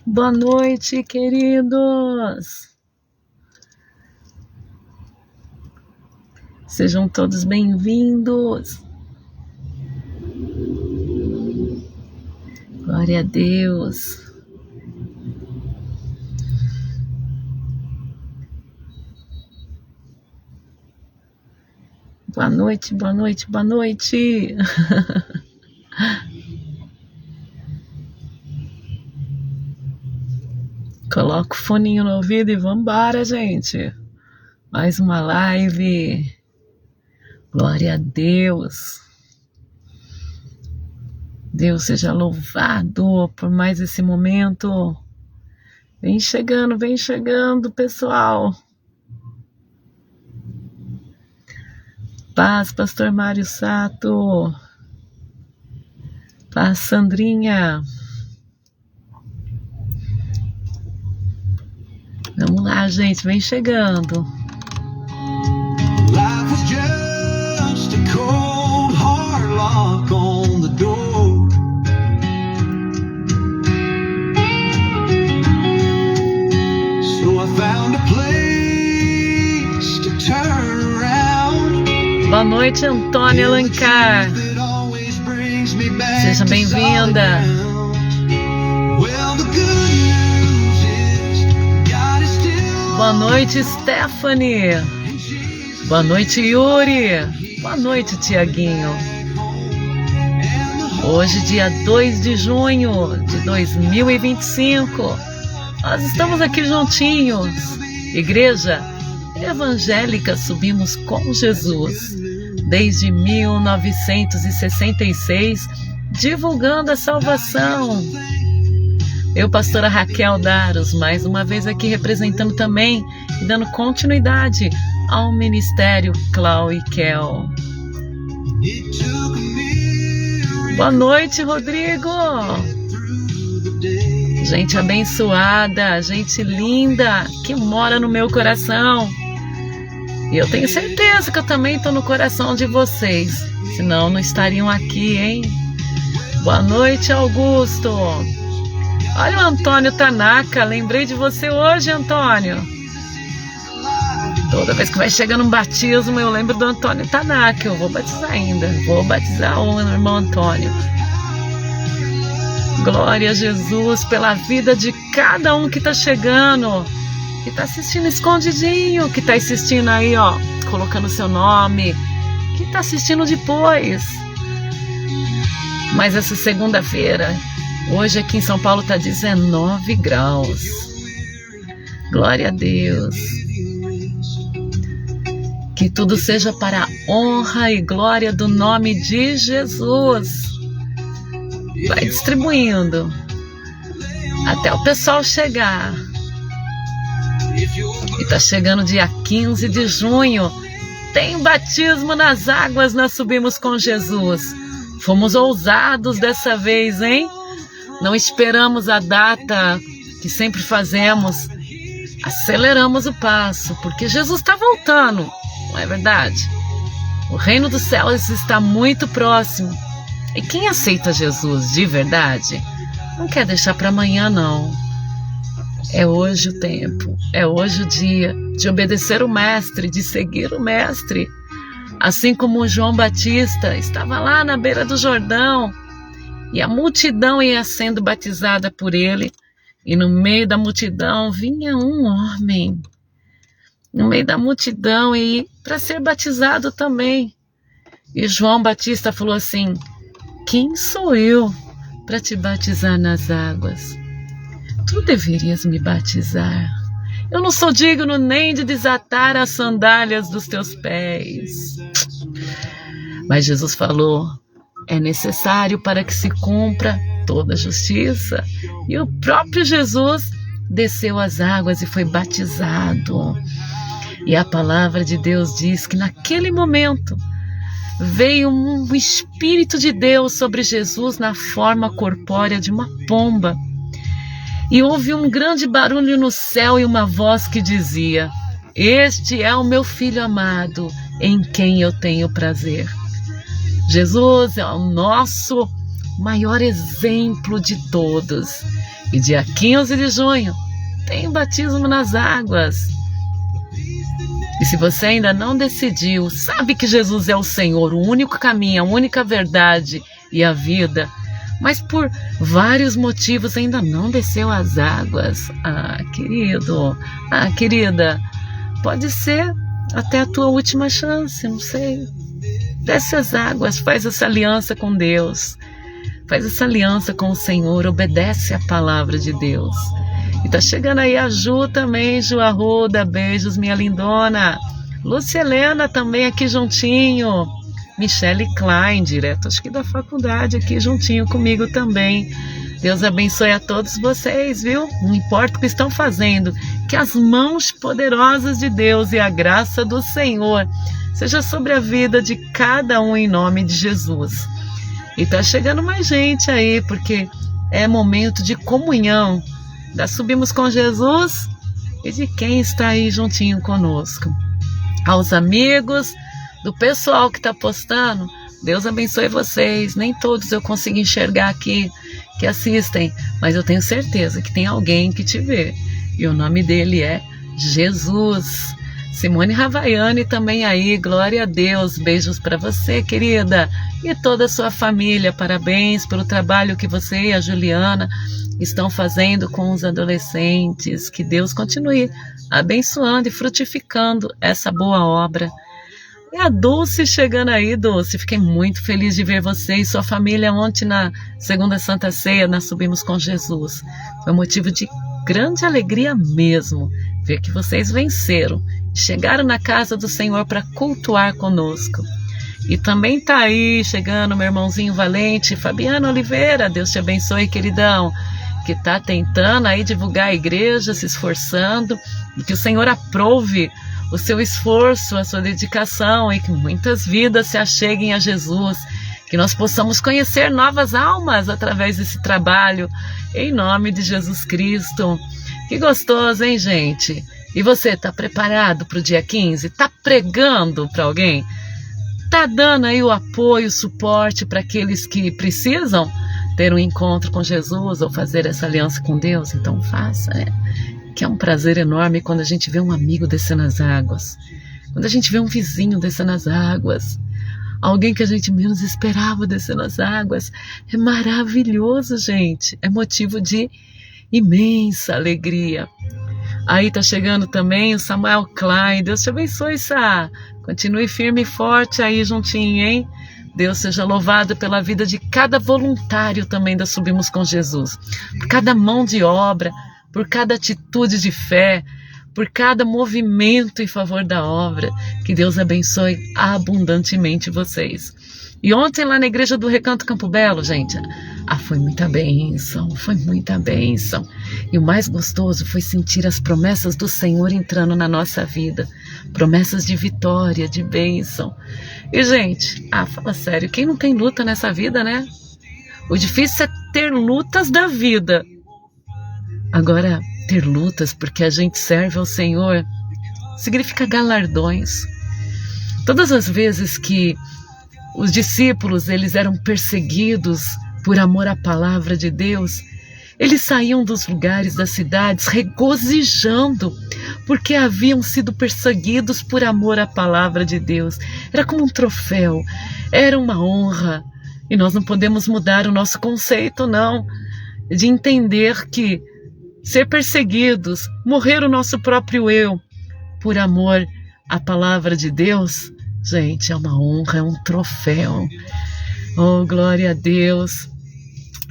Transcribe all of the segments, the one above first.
Boa noite, queridos. Sejam todos bem-vindos. Glória a Deus. Boa noite, boa noite, boa noite. Coloca o foninho no ouvido e vambora, gente. Mais uma live. Glória a Deus. Deus seja louvado por mais esse momento. Vem chegando, pessoal. Paz, Pastor Mário Sato. Paz, Sandrinha. Vamos lá, gente, vem chegando. Life was just a cold hard lock on the door. So I found a place to turn around. Boa noite, Antônia Alencar. That always brings me back Seja to bem-vinda. solid ground. Well, the good news is God is still Boa noite, Stephanie. Boa noite, Yuri. Boa noite, Tiaguinho. Hoje, dia 2 de junho de 2025. Nós estamos aqui juntinhos. Igreja Evangélica Subimos com Jesus. Desde 1966, divulgando a salvação. Eu, pastora Raquel Daros, mais uma vez aqui representando também e dando continuidade ao Ministério Clau e Kel. Boa noite, Rodrigo. Gente abençoada, gente linda, que mora no meu coração. E eu tenho certeza que eu também estou no coração de vocês, senão não estariam aqui, hein? Boa noite, Augusto. Olha o Antônio Tanaka, lembrei de você hoje, Antônio. Toda vez que vai chegando um batismo, eu lembro do Antônio Tanaka. Eu vou batizar ainda, vou batizar o irmão Antônio. Glória a Jesus pela vida de cada um que está chegando, que está assistindo escondidinho, que está assistindo aí, ó, colocando seu nome, que está assistindo depois. Mas essa segunda-feira, hoje aqui em São Paulo está 19 graus. Glória a Deus. Que tudo seja para a honra e glória do nome de Jesus. Vai distribuindo até o pessoal chegar. E tá chegando dia 15 de junho. Tem batismo nas águas, nós subimos com Jesus. Fomos ousados dessa vez, hein? Não esperamos a data que sempre fazemos. Aceleramos o passo, porque Jesus está voltando, não é verdade? O reino dos céus está muito próximo. E quem aceita Jesus de verdade, não quer deixar para amanhã, não. É hoje o tempo, é hoje o dia de obedecer o Mestre, de seguir o Mestre. Assim como João Batista estava lá na beira do Jordão, e a multidão ia sendo batizada por ele, e no meio da multidão vinha um homem, no meio da multidão, e para ser batizado também. E João Batista falou assim: quem sou eu para te batizar nas águas? Tu deverias me batizar. Eu não sou digno nem de desatar as sandálias dos teus pés. Mas Jesus falou: é necessário para que se cumpra toda a justiça. E o próprio Jesus desceu às águas e foi batizado. E a palavra de Deus diz que naquele momento veio um Espírito de Deus sobre Jesus na forma corpórea de uma pomba. E houve um grande barulho no céu e uma voz que dizia: este é o meu Filho amado, em quem eu tenho prazer. Jesus é o nosso maior exemplo de todos. E dia 15 de junho tem batismo nas águas. E se você ainda não decidiu, sabe que Jesus é o Senhor, o único caminho, a única verdade e a vida, mas por vários motivos ainda não desceu às águas. Querido, querida, pode ser até a tua última chance, não sei. Desce às águas, faz essa aliança com Deus, faz essa aliança com o Senhor, obedece a palavra de Deus. E tá chegando aí a Ju também, Ju Arruda, beijos, minha lindona. Lúcia Helena também aqui juntinho. Michele Klein, direto acho que da faculdade, aqui juntinho comigo também. Deus abençoe a todos vocês, viu? Não importa o que estão fazendo, que as mãos poderosas de Deus e a graça do Senhor seja sobre a vida de cada um em nome de Jesus. E tá chegando mais gente aí, porque é momento de comunhão. Da Subimos com Jesus e de quem está aí juntinho conosco. Aos amigos, do pessoal que está postando, Deus abençoe vocês. Nem todos eu consigo enxergar aqui que assistem, mas eu tenho certeza que tem alguém que te vê. E o nome dele é Jesus. Simone Ravaiani também aí, glória a Deus. Beijos para você, querida, e toda a sua família. Parabéns pelo trabalho que você e a Juliana estão fazendo com os adolescentes. Que Deus continue abençoando e frutificando essa boa obra. E a Dulce chegando aí, Dulce. Fiquei muito feliz de ver você e sua família ontem na segunda Santa Ceia, nós Subimos com Jesus. Foi um motivo de grande alegria mesmo, ver que vocês venceram e chegaram na casa do Senhor para cultuar conosco. E também tá aí chegando meu irmãozinho valente, Fabiano Oliveira. Deus te abençoe, queridão, que tá tentando aí divulgar a igreja, se esforçando, e que o Senhor aprove o seu esforço, a sua dedicação, e que muitas vidas se acheguem a Jesus, que nós possamos conhecer novas almas através desse trabalho, em nome de Jesus Cristo. Que gostoso, hein, gente? E você, tá preparado para o dia 15? Tá pregando para alguém? Tá dando aí o apoio, o suporte para aqueles que precisam ter um encontro com Jesus ou fazer essa aliança com Deus? Então faça, né? Que é um prazer enorme quando a gente vê um amigo descer nas águas, quando a gente vê um vizinho descer nas águas, alguém que a gente menos esperava descer nas águas. É maravilhoso, gente. É motivo de imensa alegria. Aí tá chegando também o Samuel Klein. Deus te abençoe, Sá. Continue firme e forte aí juntinho, hein? Deus seja louvado pela vida de cada voluntário também da Subimos com Jesus, por cada mão de obra, por cada atitude de fé, por cada movimento em favor da obra. Que Deus abençoe abundantemente vocês. E ontem lá na igreja do Recanto Campo Belo, gente, foi muita bênção, foi muita bênção. E o mais gostoso foi sentir as promessas do Senhor entrando na nossa vida. Promessas de vitória, de bênção. E, gente, fala sério, quem não tem luta nessa vida, né? O difícil é ter lutas da vida. Agora, ter lutas porque a gente serve ao Senhor significa galardões. Todas as vezes que os discípulos eles eram perseguidos por amor à palavra de Deus, eles saíam dos lugares das cidades regozijando, porque haviam sido perseguidos por amor à palavra de Deus. Era como um troféu, era uma honra. E nós não podemos mudar o nosso conceito, não, de entender que ser perseguidos, morrer o nosso próprio eu, por amor à palavra de Deus, gente, é uma honra, é um troféu. Oh, glória a Deus.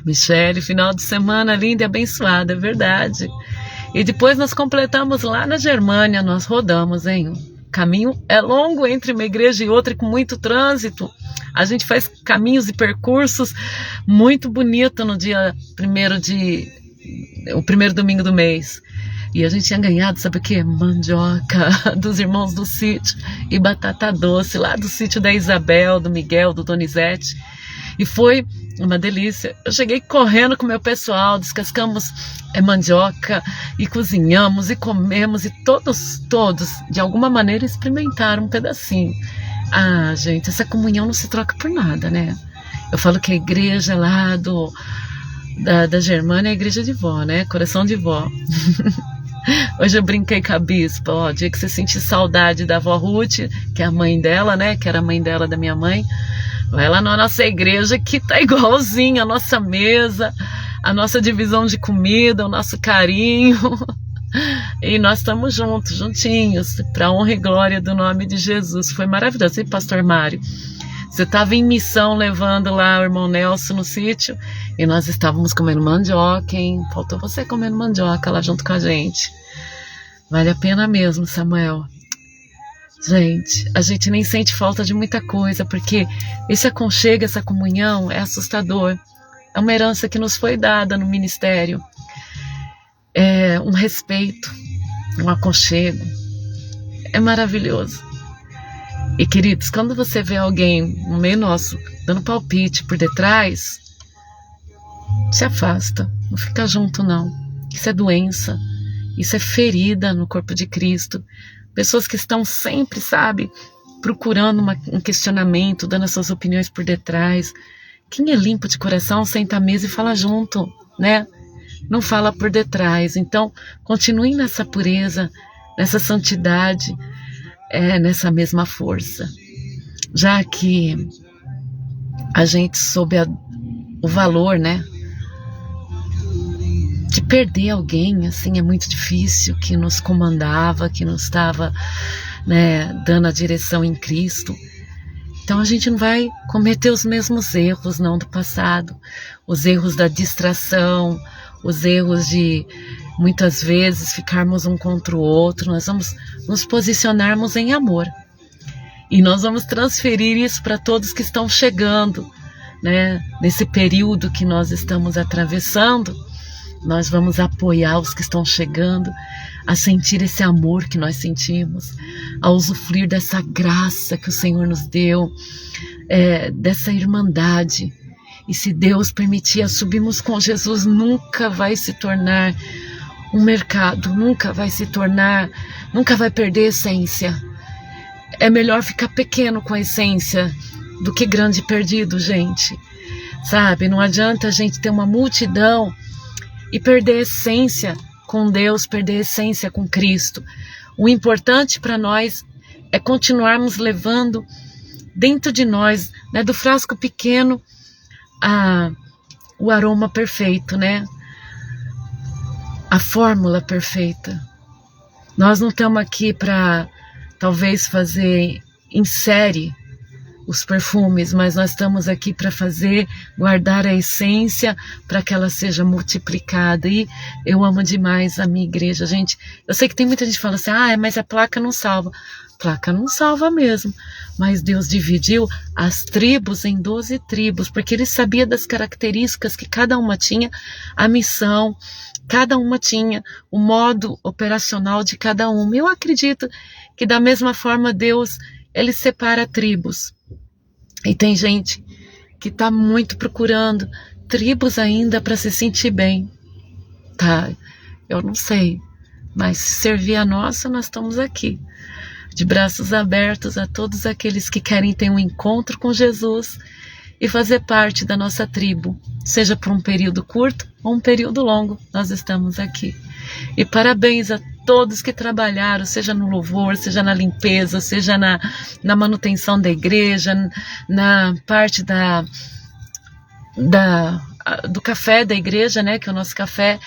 Michele, final de semana linda e abençoada, é verdade. E depois nós completamos lá na Germânia, nós rodamos, hein? O caminho é longo entre uma igreja e outra, com muito trânsito. A gente faz caminhos e percursos muito bonitos no dia o primeiro domingo do mês. E a gente tinha ganhado, sabe o quê? Mandioca dos irmãos do sítio e batata doce lá do sítio da Isabel, do Miguel, do Donizete. E foi uma delícia. Eu cheguei correndo com o meu pessoal, descascamos mandioca e cozinhamos e comemos, e todos, de alguma maneira, experimentaram um pedacinho. Gente, essa comunhão não se troca por nada, né? Eu falo que a igreja lá da Germânia é a igreja de vó, né? Coração de vó. Hoje eu brinquei com a bispa, ó, dia que você sentir saudade da avó Ruth, que é a mãe dela, né? Que era a mãe dela da minha mãe, vai lá na nossa igreja que tá igualzinho a nossa mesa, a nossa divisão de comida, o nosso carinho. E nós estamos juntos, juntinhos, para honra e glória do nome de Jesus. Foi maravilhoso, hein, pastor Mário? Você estava em missão levando lá o irmão Nelson no sítio e nós estávamos comendo mandioca, hein? Faltou você comendo mandioca lá junto com a gente. Vale a pena mesmo, Samuel. Gente, a gente nem sente falta de muita coisa, porque esse aconchego, essa comunhão é assustador. É uma herança que nos foi dada no ministério. É um respeito, um aconchego. É maravilhoso. E, queridos, quando você vê alguém no meio nosso dando palpite por detrás, se afasta, não fica junto não. Isso é doença, isso é ferida no corpo de Cristo. Pessoas que estão sempre, sabe, procurando um questionamento, dando as suas opiniões por detrás. Quem é limpo de coração senta à mesa e fala junto, né? Não fala por detrás. Então, continue nessa pureza, nessa santidade, nessa mesma força. Já que a gente soube o valor, né? De perder alguém, assim, é muito difícil, que nos comandava, que nos estava, né, dando a direção em Cristo. Então a gente não vai cometer os mesmos erros, não, do passado. Os erros da distração, os erros de, muitas vezes, ficarmos um contra o outro. Nós vamos nos posicionarmos em amor. E nós vamos transferir isso para todos que estão chegando, né? Nesse período que nós estamos atravessando, nós vamos apoiar os que estão chegando a sentir esse amor que nós sentimos, a usufruir dessa graça que o Senhor nos deu, dessa irmandade. E se Deus permitir, subirmos com Jesus, nunca vai se tornar um mercado, nunca vai perder a essência. É melhor ficar pequeno com a essência do que grande e perdido, gente. Sabe, não adianta a gente ter uma multidão e perder a essência com Deus, perder a essência com Cristo. O importante para nós é continuarmos levando dentro de nós, né, do frasco pequeno, o aroma perfeito, né? A fórmula perfeita. Nós não estamos aqui para talvez fazer em série os perfumes, mas nós estamos aqui para guardar a essência para que ela seja multiplicada. E eu amo demais a minha igreja, gente. Eu sei que tem muita gente que fala assim, mas a placa não salva. Placa não salva mesmo, mas Deus dividiu as tribos em 12 tribos, porque Ele sabia das características que cada uma tinha, a missão, cada uma tinha o modo operacional de cada uma. Eu acredito que da mesma forma Deus, Ele separa tribos. E tem gente que está muito procurando tribos ainda para se sentir bem, tá? Eu não sei, mas se servir a nossa, nós estamos aqui, de braços abertos a todos aqueles que querem ter um encontro com Jesus e fazer parte da nossa tribo, seja por um período curto ou um período longo, nós estamos aqui. E parabéns a todos que trabalharam, seja no louvor, seja na limpeza, seja na manutenção da igreja, na parte do café da igreja, né? Que o nosso café,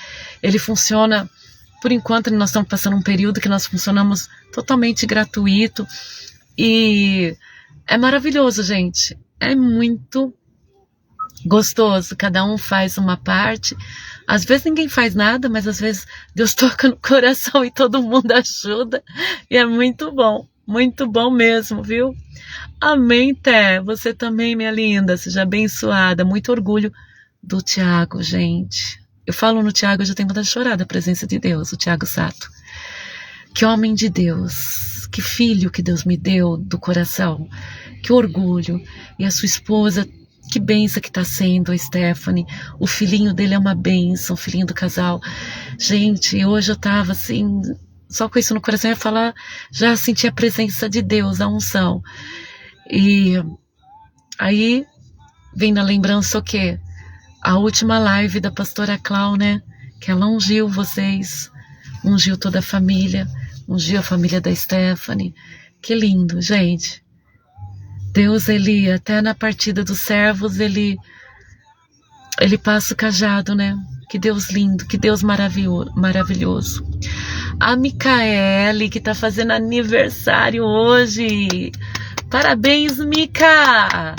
ele funciona, por enquanto nós estamos passando um período que nós funcionamos totalmente gratuito, e é maravilhoso, gente, é muito gostoso, cada um faz uma parte. Às vezes ninguém faz nada, mas às vezes Deus toca no coração e todo mundo ajuda. E é muito bom mesmo, viu? Amém, Té. Você também, minha linda, seja abençoada. Muito orgulho do Tiago, gente. Eu falo no Tiago, eu já tenho vontade de chorar da presença de Deus, o Tiago Sato. Que homem de Deus, que filho que Deus me deu do coração. Que orgulho. E a sua esposa, que bênção que está sendo a Stephanie. O filhinho dele é uma bênção, o filhinho do casal. Gente, hoje eu estava assim, só com isso no coração, eu ia falar, já senti a presença de Deus, a unção. E aí vem na lembrança o quê? a última live da pastora Clau, né? Que ela ungiu vocês, ungiu toda a família, ungiu a família da Stephanie. Que lindo, gente. Deus, ele, até na partida dos servos, ele passa o cajado, né? Que Deus lindo, que Deus maravilhoso. A Micaele, que tá fazendo aniversário hoje. Parabéns, Mica!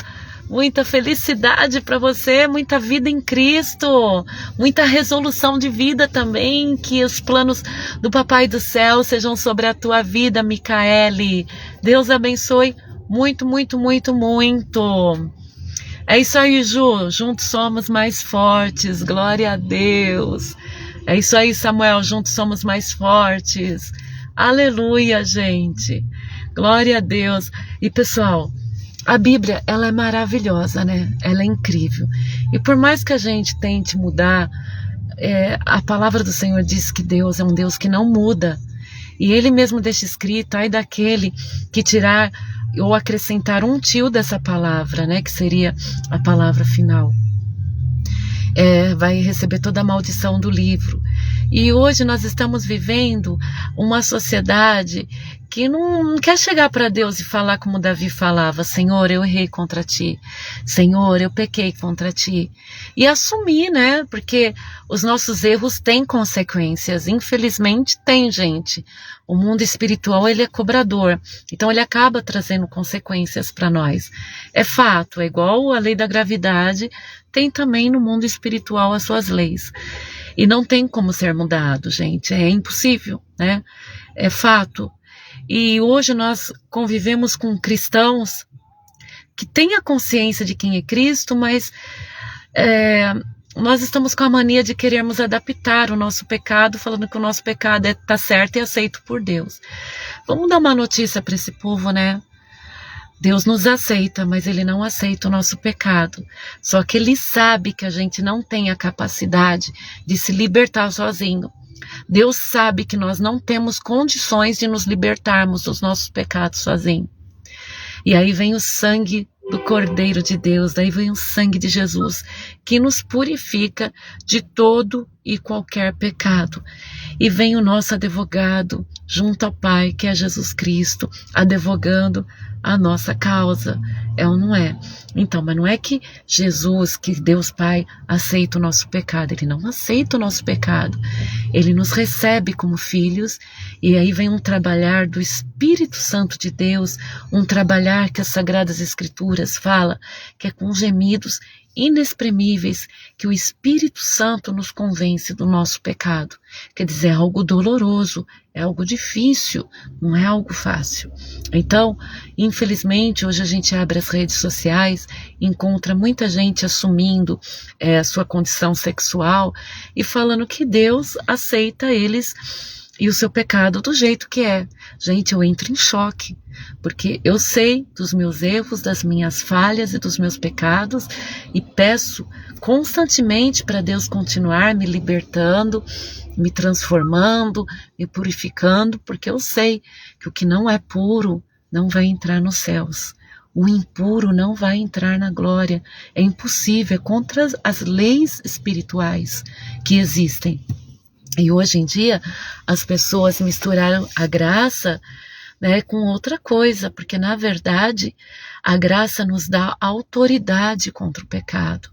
Muita felicidade para você, muita vida em Cristo, muita resolução de vida também, que os planos do Papai do Céu sejam sobre a tua vida, Micaele. Deus abençoe muito, muito, muito, muito. É isso aí, Ju, juntos somos mais fortes, glória a Deus. É isso aí, Samuel, juntos somos mais fortes. Aleluia, gente. Glória a Deus. E pessoal, a Bíblia, ela é maravilhosa, né? Ela é incrível. E por mais que a gente tente mudar, a palavra do Senhor diz que Deus é um Deus que não muda. E Ele mesmo deixa escrito, ai daquele que tirar ou acrescentar um tio dessa palavra, né? Que seria a palavra final. Vai receber toda a maldição do livro. E hoje nós estamos vivendo uma sociedade que não quer chegar para Deus e falar como Davi falava: Senhor, eu errei contra ti, Senhor, eu pequei contra ti, e assumir, né? Porque os nossos erros têm consequências, infelizmente tem, gente. O mundo espiritual, ele é cobrador, então ele acaba trazendo consequências para nós. É fato, é igual a lei da gravidade, tem também no mundo espiritual as suas leis. E não tem como ser mudado, gente, é impossível, né? É fato. E hoje nós convivemos com cristãos que têm a consciência de quem é Cristo, mas nós estamos com a mania de querermos adaptar o nosso pecado, falando que o nosso pecado está certo e aceito por Deus. Vamos dar uma notícia para esse povo, né? Deus nos aceita, mas Ele não aceita o nosso pecado. Só que Ele sabe que a gente não tem a capacidade de se libertar sozinho. Deus sabe que nós não temos condições de nos libertarmos dos nossos pecados sozinhos. E aí vem o sangue do Cordeiro de Deus, daí vem o sangue de Jesus, que nos purifica de todo e qualquer pecado. E vem o nosso advogado junto ao Pai, que é Jesus Cristo, advogando a nossa causa. É ou não é? Então, mas não é que Jesus, que Deus Pai, aceita o nosso pecado. Ele não aceita o nosso pecado. Ele nos recebe como filhos, e aí vem um trabalhar do Espírito Santo de Deus, um trabalhar que as Sagradas Escrituras fala, que é com gemidos inexprimíveis, que o Espírito Santo nos convence do nosso pecado. Quer dizer, é algo doloroso, é algo difícil, não é algo fácil. Então, infelizmente, hoje a gente abre as redes sociais, encontra muita gente assumindo a sua condição sexual e falando que Deus aceita eles e o seu pecado do jeito que é. Gente, eu entro em choque, porque eu sei dos meus erros, das minhas falhas e dos meus pecados, e peço constantemente para Deus continuar me libertando, me transformando, me purificando, porque eu sei que o que não é puro não vai entrar nos céus. O impuro não vai entrar na glória. É impossível, é contra as leis espirituais que existem. E hoje em dia as pessoas misturaram a graça, né, com outra coisa, porque na verdade a graça nos dá autoridade contra o pecado.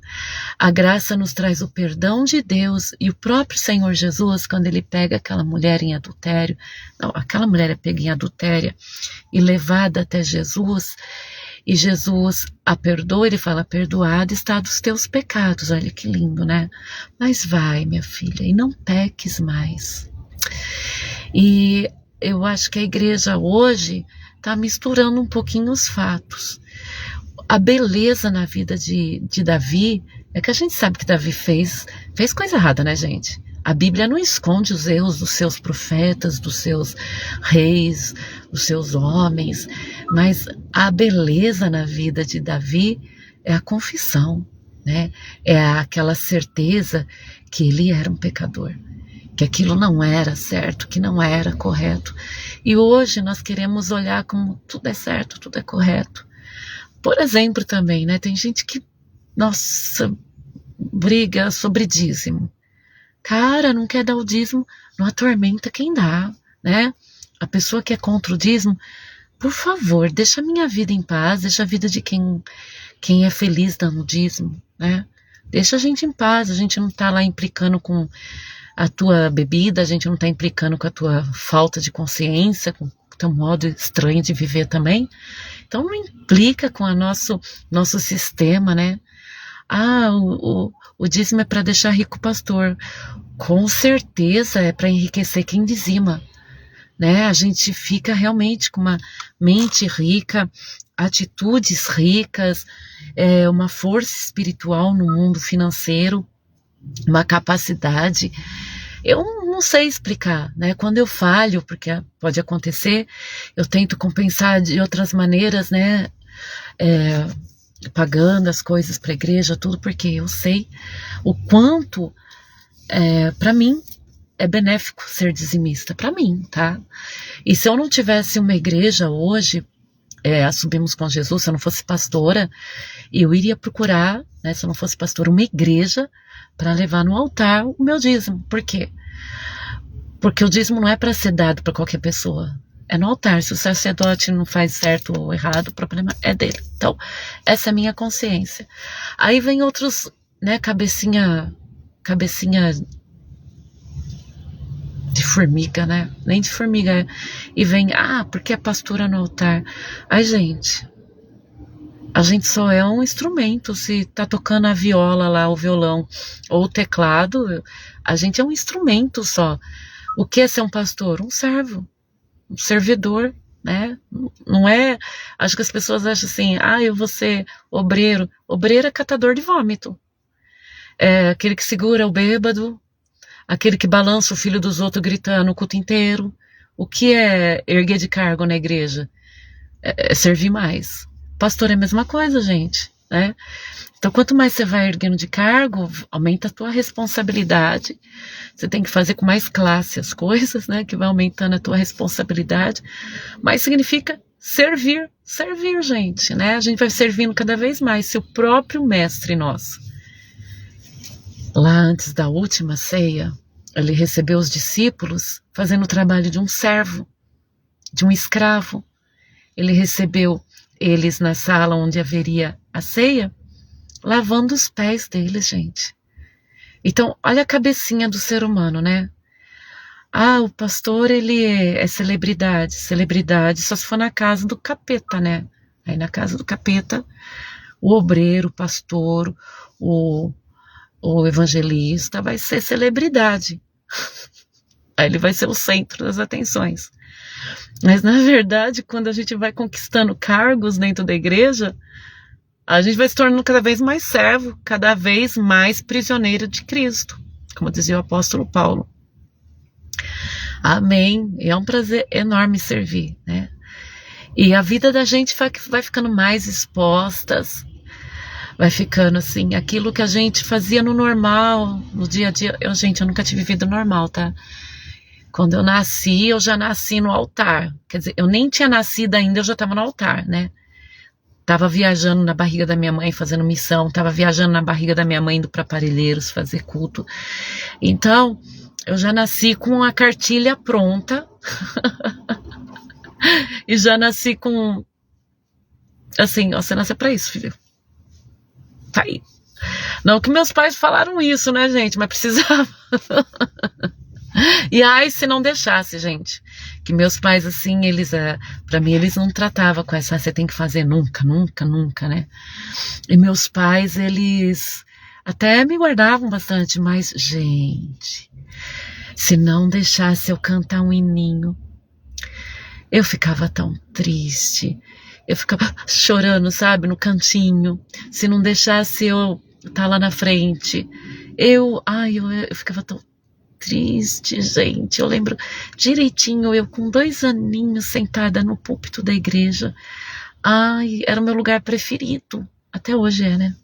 A graça nos traz o perdão de Deus, e o próprio Senhor Jesus, quando ele pega aquela mulher em adultério, aquela mulher é pega em adultério e levada até Jesus, e Jesus a perdoa, ele fala: perdoado está dos teus pecados. Olha que lindo, né? Mas vai, minha filha, e não peques mais. E eu acho que a igreja hoje está misturando um pouquinho os fatos. A beleza na vida de Davi é que a gente sabe que Davi fez coisa errada, né, gente? A Bíblia não esconde os erros dos seus profetas, dos seus reis, dos seus homens, mas a beleza na vida de Davi é a confissão, né? É aquela certeza que ele era um pecador, que aquilo não era certo, que não era correto. E hoje nós queremos olhar como tudo é certo, tudo é correto. Por exemplo também, né? Tem gente que, nossa, briga sobre dízimo. Cara, não quer dar o dízimo, não atormenta quem dá, né? A pessoa que é contra o dízimo, por favor, deixa a minha vida em paz, deixa a vida de quem é feliz dando dízimo, né? Deixa a gente em paz, a gente não tá lá implicando com a tua bebida, a gente não tá implicando com a tua falta de consciência, com o teu modo estranho de viver também. Então não implica com o nosso sistema, né? O dízimo é para deixar rico o pastor. Com certeza é para enriquecer quem dizima, né? A gente fica realmente com uma mente rica, atitudes ricas, uma força espiritual no mundo financeiro, uma capacidade. Eu não sei explicar, né? Quando eu falho, porque pode acontecer, eu tento compensar de outras maneiras, né? Pagando as coisas para a igreja, tudo, porque eu sei o quanto, para mim, é benéfico ser dizimista, para mim, tá? E se eu não tivesse uma igreja hoje, Subimos com Jesus, se eu não fosse pastora, eu iria procurar, né, se eu não fosse pastora, uma igreja para levar no altar o meu dízimo. Por quê? Porque o dízimo não é para ser dado para qualquer pessoa. É no altar. Se o sacerdote não faz certo ou errado, o problema é dele. Então, essa é a minha consciência. Aí vem outros, né, cabecinha de formiga, né? Nem de formiga. E vem, porque é pastora no altar. Ai, gente, a gente só é um instrumento. Se tá tocando a viola lá, o violão, ou o teclado, a gente é um instrumento só. O que é ser um pastor? Um servo, um servidor, né? Não é, acho que as pessoas acham assim, eu vou ser obreiro. Obreiro é catador de vômito. É aquele que segura o bêbado, aquele que balança o filho dos outros gritando o culto inteiro. O que é erguer de cargo na igreja? É servir mais. Pastor é a mesma coisa, gente, né? Então, quanto mais você vai erguendo de cargo, aumenta a tua responsabilidade. Você tem que fazer com mais classe as coisas, né? Que vai aumentando a tua responsabilidade. Mas significa servir, gente, né? A gente vai servindo cada vez mais. Se o próprio mestre nosso, lá antes da última ceia, ele recebeu os discípulos fazendo o trabalho de um servo, de um escravo. Ele recebeu eles na sala onde haveria a ceia, lavando os pés deles, gente. Então, olha a cabecinha do ser humano, né? O pastor, ele é celebridade. Celebridade só se for na casa do capeta, né? Aí na casa do capeta, o obreiro, o pastor, o evangelista vai ser celebridade. Aí ele vai ser o centro das atenções. Mas, na verdade, quando a gente vai conquistando cargos dentro da igreja, a gente vai se tornando cada vez mais servo, cada vez mais prisioneiro de Cristo, como dizia o apóstolo Paulo. Amém. E é um prazer enorme servir, né? E a vida da gente vai ficando mais exposta, vai ficando assim, aquilo que a gente fazia no normal, no dia a dia. Eu nunca tive vida normal, tá? Quando eu nasci, eu já nasci no altar. Quer dizer, eu nem tinha nascido ainda, eu já estava no altar, né? Tava viajando na barriga da minha mãe fazendo missão, tava viajando na barriga da minha mãe indo para Parelheiros fazer culto. Então, eu já nasci com a cartilha pronta e já nasci com, assim, você nasceu para isso, filho. Tá aí. Não que meus pais falaram isso, né, gente? Mas precisava. E se não deixasse, gente. Que meus pais, assim, eles, pra mim, eles não tratavam com essa, você tem que fazer nunca, nunca, nunca, né? E meus pais, eles até me guardavam bastante, mas, gente, se não deixasse eu cantar um hininho, eu ficava tão triste. Eu ficava chorando, sabe, no cantinho. Se não deixasse eu estar lá na frente, eu ficava tão triste, gente. Eu lembro direitinho, eu com 2 aninhos sentada no púlpito da igreja. Era o meu lugar preferido. Até hoje né?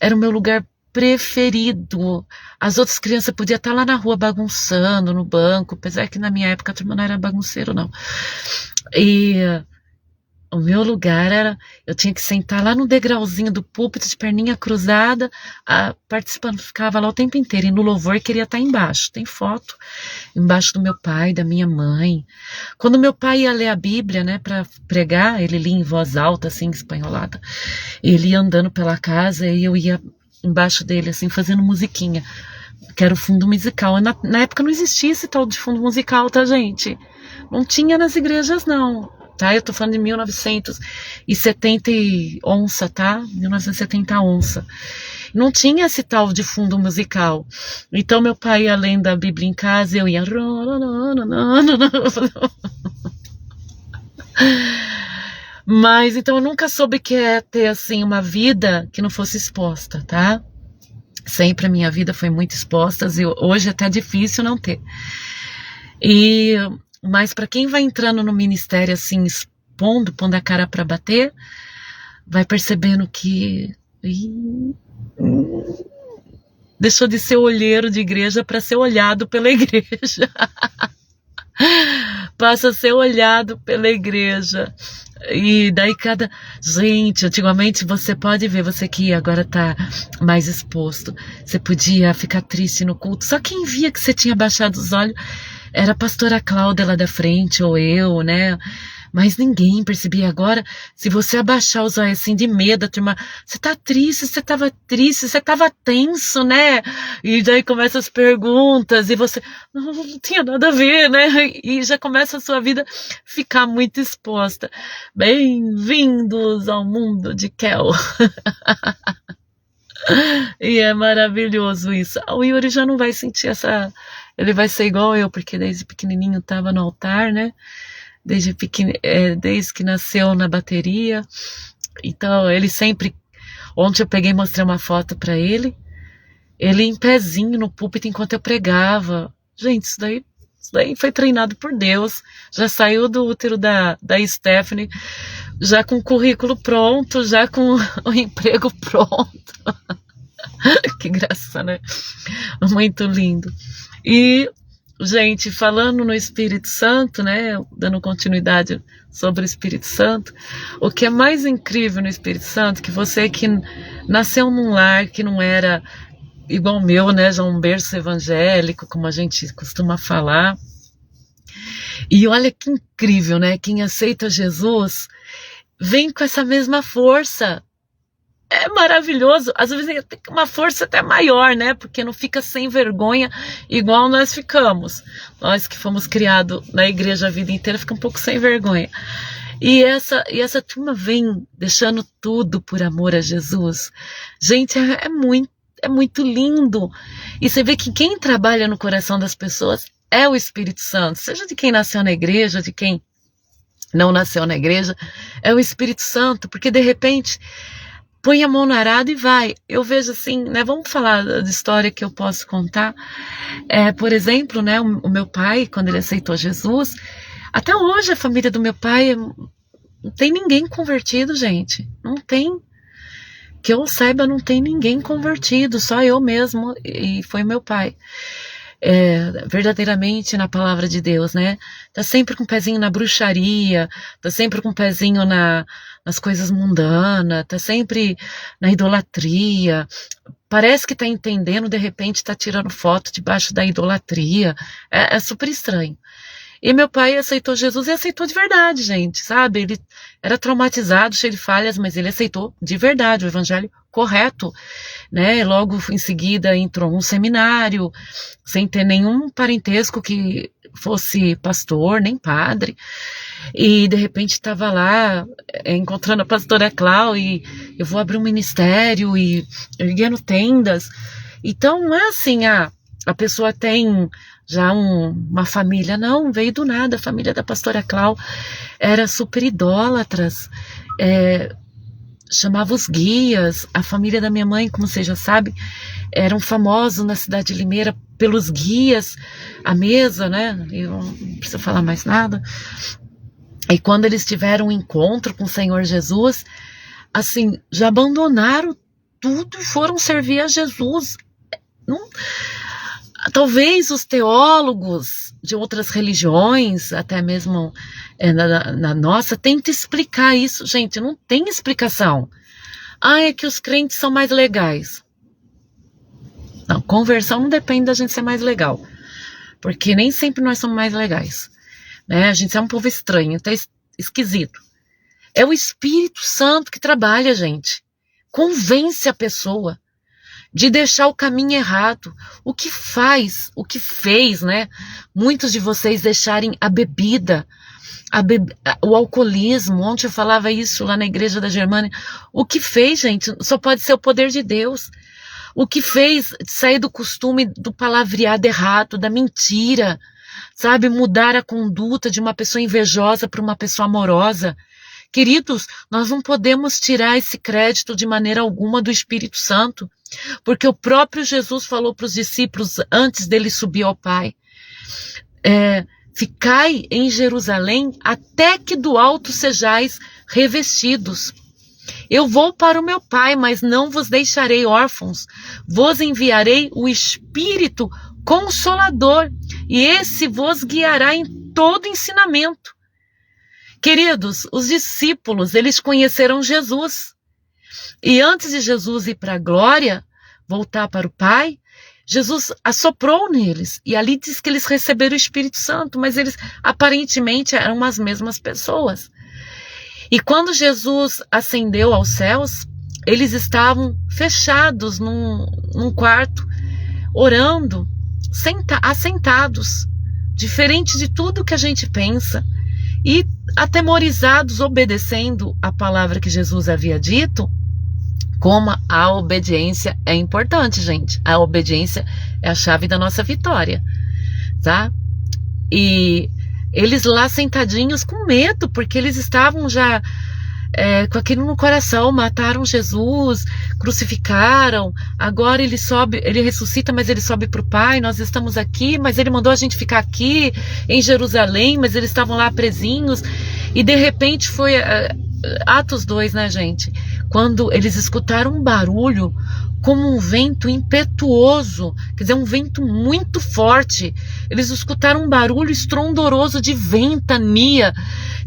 Era o meu lugar preferido. As outras crianças podiam estar lá na rua bagunçando, no banco, apesar que na minha época a turma não era bagunceiro, não. O meu lugar era, eu tinha que sentar lá no degrauzinho do púlpito, de perninha cruzada, participando, ficava lá o tempo inteiro, e no louvor queria estar embaixo. Tem foto embaixo do meu pai, da minha mãe. Quando meu pai ia ler a Bíblia, né, para pregar, ele lia em voz alta, assim, espanholada, ele ia andando pela casa e eu ia embaixo dele, assim, fazendo musiquinha, que era o fundo musical. Na época não existia esse tal de fundo musical, tá, gente? Não tinha nas igrejas, não. Tá, eu tô falando de 1970 onça, tá? 1970 onça. Não tinha esse tal de fundo musical. Então meu pai ia lendo a Bíblia em casa e eu ia... Mas então eu nunca soube que é ter assim uma vida que não fosse exposta, tá? Sempre a minha vida foi muito exposta e hoje é até difícil não ter. Mas para quem vai entrando no ministério assim, pondo a cara para bater, vai percebendo que deixou de ser olheiro de igreja para ser olhado pela igreja. Passa a ser olhado pela igreja. E daí Gente, antigamente você pode ver, você que agora tá mais exposto, você podia ficar triste no culto, só quem via que você tinha baixado os olhos era a pastora Cláudia lá da frente, ou eu, né? Mas ninguém percebia. Agora, se você abaixar os olhos assim de medo, a turma, você tá triste, você tava tenso, né? E daí começam as perguntas, e você, não tinha nada a ver, né? E já começa a sua vida ficar muito exposta. Bem-vindos ao mundo de Kel. E é maravilhoso isso. O Yuri já não vai sentir ele vai ser igual eu, porque desde pequenininho estava no altar, né? Desde que nasceu na bateria. Então, ele sempre... Ontem eu peguei e mostrei uma foto para ele. Ele em pezinho no púlpito enquanto eu pregava. Gente, isso daí foi treinado por Deus. Já saiu do útero da Stephanie, já com o currículo pronto, já com o emprego pronto. Que graça, né? Muito lindo. E, gente, falando no Espírito Santo, né, dando continuidade sobre o Espírito Santo, o que é mais incrível no Espírito Santo, que você que nasceu num lar que não era igual o meu, né, já um berço evangélico, como a gente costuma falar, e olha que incrível, né, quem aceita Jesus vem com essa mesma força. É maravilhoso, às vezes tem uma força até maior, né? Porque não fica sem vergonha igual nós ficamos. Nós que fomos criados na igreja a vida inteira ficamos um pouco sem vergonha. E essa turma vem deixando tudo por amor a Jesus. Gente, é muito lindo. E você vê que quem trabalha no coração das pessoas é o Espírito Santo. Seja de quem nasceu na igreja, de quem não nasceu na igreja, é o Espírito Santo. Porque de repente... põe a mão no arado e vai. Eu vejo assim, né? Vamos falar de história que eu posso contar. Por exemplo, né? O meu pai, quando ele aceitou Jesus, até hoje a família do meu pai não tem ninguém convertido, gente. Não tem. Que eu saiba, não tem ninguém convertido. Só eu mesmo e foi meu pai. Verdadeiramente na palavra de Deus, né? Tá sempre com o pezinho na bruxaria, tá sempre com o pezinho nas coisas mundanas, tá sempre na idolatria, parece que tá entendendo, de repente tá tirando foto debaixo da idolatria, é super estranho. E meu pai aceitou Jesus e aceitou de verdade, gente, sabe? Ele era traumatizado, cheio de falhas, mas ele aceitou de verdade o evangelho correto, né? Logo em seguida entrou num seminário, sem ter nenhum parentesco que fosse pastor, nem padre. E de repente estava lá encontrando a pastora Clau e eu vou abrir um ministério e erguendo tendas. Então não é assim, a pessoa tem já uma família, não, veio do nada. A família da pastora Clau era super idólatras, chamava os guias. A família da minha mãe, como você já sabe, eram famosos na cidade de Limeira pelos guias, a mesa, né, eu não preciso falar mais nada. E quando eles tiveram um encontro com o Senhor Jesus, assim, já abandonaram tudo e foram servir a Jesus. Não, Talvez os teólogos de outras religiões, até mesmo na nossa, tentem explicar isso. Gente, não tem explicação. É que os crentes são mais legais. Não, conversão não depende da gente ser mais legal. Porque nem sempre nós somos mais legais. Né? A gente é um povo estranho, até esquisito. É o Espírito Santo que trabalha, gente. Convence a pessoa de deixar o caminho errado. O que fez, né? Muitos de vocês deixarem a bebida, o alcoolismo. Ontem eu falava isso lá na igreja da Germânia. O que fez, gente, só pode ser o poder de Deus. O que fez sair do costume do palavreado errado, da mentira, sabe? Mudar a conduta de uma pessoa invejosa para uma pessoa amorosa. Queridos, nós não podemos tirar esse crédito de maneira alguma do Espírito Santo, porque o próprio Jesus falou para os discípulos antes dele subir ao Pai, ficai em Jerusalém até que do alto sejais revestidos. Eu vou para o meu Pai, mas não vos deixarei órfãos, vos enviarei o Espírito Consolador, e esse vos guiará em todo ensinamento. Queridos, os discípulos, eles conheceram Jesus. E antes de Jesus ir para a glória, voltar para o Pai, Jesus assoprou neles. E ali diz que eles receberam o Espírito Santo, mas eles aparentemente eram as mesmas pessoas. E quando Jesus ascendeu aos céus, eles estavam fechados num quarto, orando, assentados, diferente de tudo que a gente pensa. E atemorizados, obedecendo a palavra que Jesus havia dito. Como a obediência é importante, gente. A obediência é a chave da nossa vitória, tá? E eles lá sentadinhos com medo, porque eles estavam já com aquilo no coração, mataram Jesus, crucificaram, agora ele ressuscita, mas ele sobe para o Pai, nós estamos aqui, mas ele mandou a gente ficar aqui em Jerusalém, mas eles estavam lá presinhos, e de repente foi Atos 2, né, gente? Quando eles escutaram um barulho como um vento impetuoso, quer dizer, um vento muito forte. Eles escutaram um barulho estrondoroso de ventania,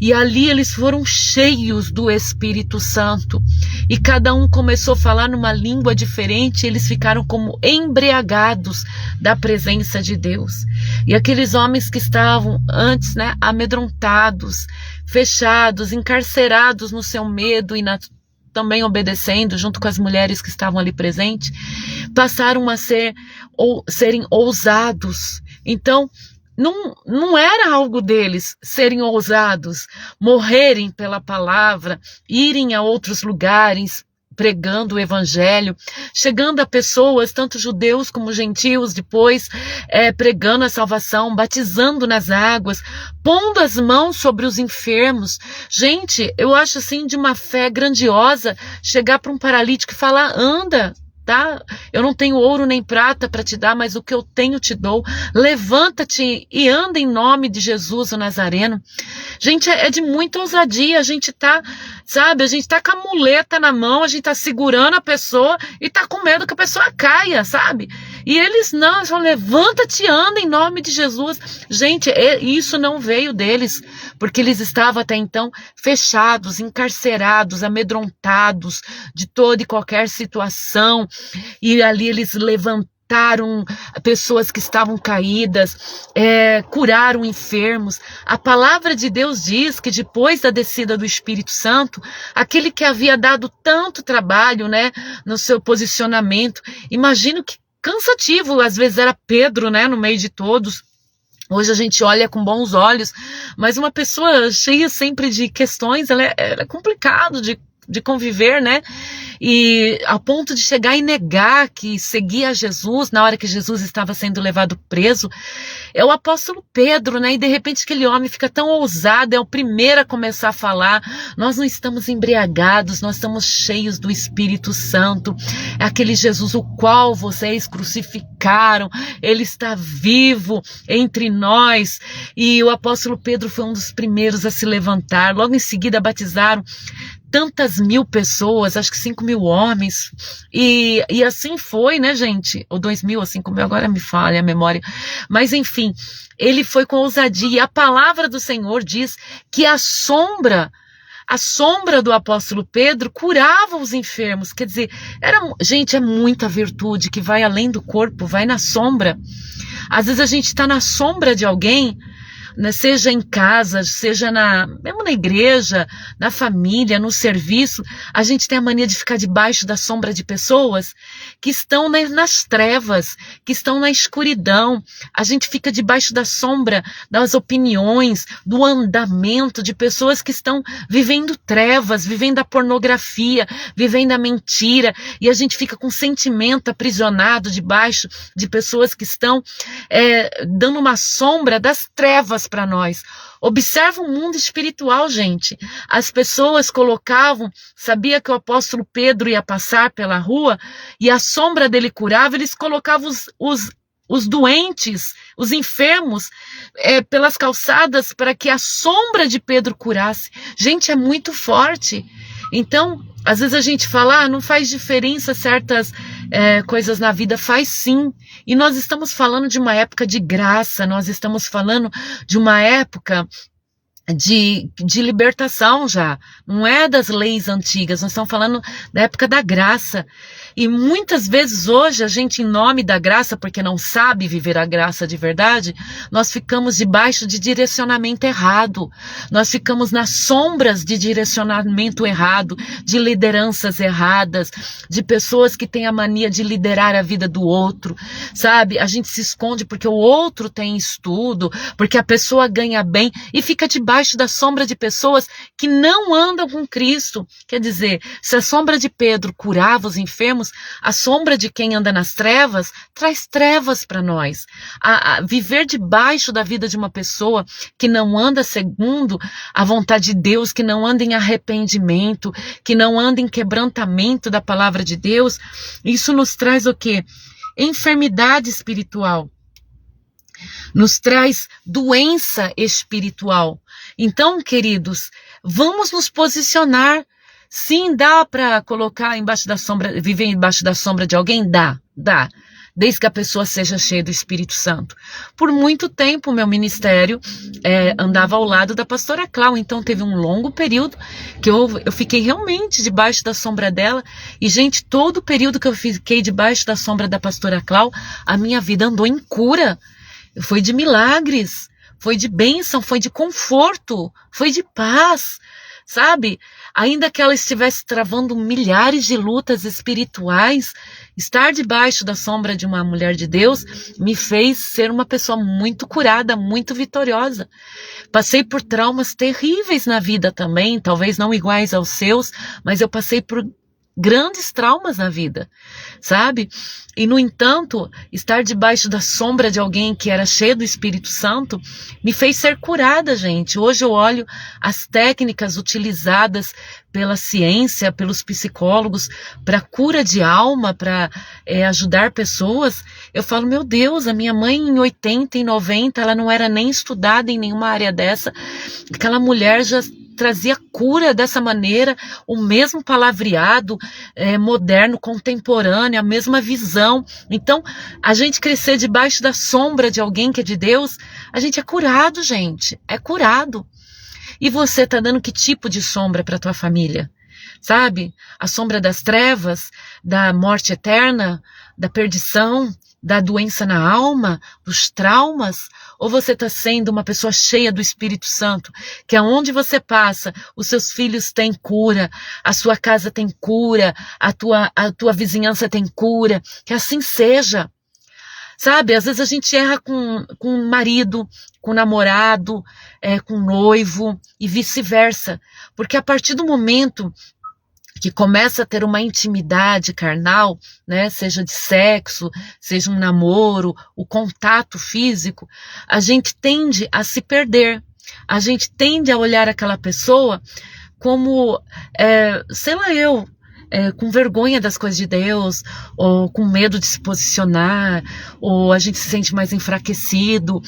e ali eles foram cheios do Espírito Santo. E cada um começou a falar numa língua diferente, e eles ficaram como embriagados da presença de Deus. E aqueles homens que estavam antes, né, amedrontados, fechados, encarcerados no seu medo e também obedecendo, junto com as mulheres que estavam ali presentes, passaram a serem ousados. Então, não era algo deles serem ousados, morrerem pela palavra, irem a outros lugares, pregando o evangelho, chegando a pessoas, tanto judeus como gentios, depois pregando a salvação, batizando nas águas, pondo as mãos sobre os enfermos. Gente, eu acho assim de uma fé grandiosa chegar para um paralítico e falar: anda, tá? Eu não tenho ouro nem prata para te dar, mas o que eu tenho te dou. Levanta-te e anda em nome de Jesus o Nazareno. Gente, é de muita ousadia. A gente tá, sabe, a gente tá com a muleta na mão, a gente tá segurando a pessoa e tá com medo que a pessoa caia, sabe? E eles não, eles falam: levanta-te e anda em nome de Jesus. Gente, isso não veio deles, porque eles estavam até então fechados, encarcerados, amedrontados de toda e qualquer situação. E ali eles levantaram pessoas que estavam caídas, curaram enfermos. A palavra de Deus diz que depois da descida do Espírito Santo, aquele que havia dado tanto trabalho, né, no seu posicionamento, imagino que cansativo às vezes era Pedro, né, no meio de todos. Hoje a gente olha com bons olhos, mas uma pessoa cheia sempre de questões, ela é complicado de conviver, né? E ao ponto de chegar e negar que seguia Jesus na hora que Jesus estava sendo levado preso, é o apóstolo Pedro, né? E de repente aquele homem fica tão ousado, é o primeiro a começar a falar: nós não estamos embriagados, nós estamos cheios do Espírito Santo. É aquele Jesus o qual vocês crucificaram, ele está vivo entre nós. E o apóstolo Pedro foi um dos primeiros a se levantar. Logo em seguida batizaram tantas mil pessoas, acho que 5.000 homens, e assim foi, né, gente? Ou 2.000 ou 5.000, agora me falha a memória. Mas enfim, ele foi com ousadia. E a palavra do Senhor diz que a sombra do apóstolo Pedro curava os enfermos. Quer dizer, gente, é muita virtude que vai além do corpo, vai na sombra. Às vezes a gente está na sombra de alguém, né, seja em casa, seja mesmo na igreja, na família, no serviço, a gente tem a mania de ficar debaixo da sombra de pessoas que estão nas trevas, que estão na escuridão. A gente fica debaixo da sombra das opiniões, do andamento de pessoas que estão vivendo trevas, vivendo a pornografia, vivendo a mentira, e a gente fica com sentimento aprisionado debaixo de pessoas que estão dando uma sombra das trevas para nós. Observa o mundo espiritual, gente. As pessoas sabia que o apóstolo Pedro ia passar pela rua e a sombra dele curava, eles colocavam os doentes, os enfermos, pelas calçadas para que a sombra de Pedro curasse. Gente, é muito forte. Então, às vezes a gente fala, não faz diferença certas coisas na vida. Faz sim. E nós estamos falando de uma época de graça, nós estamos falando de uma época de libertação já. Não é das leis antigas, nós estamos falando da época da graça. E muitas vezes hoje a gente, em nome da graça, porque não sabe viver a graça de verdade, nós ficamos debaixo de direcionamento errado. Nós ficamos nas sombras de direcionamento errado, de lideranças erradas, de pessoas que têm a mania de liderar a vida do outro, sabe? A gente se esconde porque o outro tem estudo, porque a pessoa ganha bem e fica debaixo da sombra de pessoas que não andam com Cristo. Quer dizer, se a sombra de Pedro curava os enfermos, a sombra de quem anda nas trevas traz trevas para nós. Viver debaixo da vida de uma pessoa que não anda segundo a vontade de Deus, que não anda em arrependimento, que não anda em quebrantamento da palavra de Deus, isso nos traz o quê? Enfermidade espiritual. Nos traz doença espiritual. Então, queridos, vamos nos posicionar. Sim, dá para colocar embaixo da sombra, viver embaixo da sombra de alguém? Dá. Desde que a pessoa seja cheia do Espírito Santo. Por muito tempo, meu ministério andava ao lado da pastora Clau, então teve um longo período que eu fiquei realmente debaixo da sombra dela. E, gente, todo o período que eu fiquei debaixo da sombra da pastora Clau, a minha vida andou em cura. Foi de milagres, foi de bênção, foi de conforto, foi de paz, sabe? Ainda que ela estivesse travando milhares de lutas espirituais, estar debaixo da sombra de uma mulher de Deus me fez ser uma pessoa muito curada, muito vitoriosa. Passei por traumas terríveis na vida também, talvez não iguais aos seus, mas eu passei por grandes traumas na vida, sabe? E, no entanto, estar debaixo da sombra de alguém que era cheio do Espírito Santo me fez ser curada, gente. Hoje eu olho as técnicas utilizadas pela ciência, pelos psicólogos, para cura de alma, para ajudar pessoas. Eu falo, meu Deus, a minha mãe em 80, em 90, ela não era nem estudada em nenhuma área dessa. Aquela mulher já trazia cura dessa maneira, o mesmo palavreado moderno, contemporâneo, a mesma visão. Então, a gente crescer debaixo da sombra de alguém que é de Deus, a gente é curado, gente, é curado. E você está dando que tipo de sombra para a tua família? Sabe? A sombra das trevas, da morte eterna, da perdição, da doença na alma, dos traumas? Ou você está sendo uma pessoa cheia do Espírito Santo, que aonde você passa, os seus filhos têm cura, a sua casa tem cura, a tua vizinhança tem cura, que assim seja. Sabe, às vezes a gente erra com o marido, com o namorado, com o noivo e vice-versa, porque a partir do momento que começa a ter uma intimidade carnal, né, seja de sexo, seja um namoro, o contato físico, a gente tende a se perder, a gente tende a olhar aquela pessoa como, com vergonha das coisas de Deus, ou com medo de se posicionar, ou a gente se sente mais enfraquecido.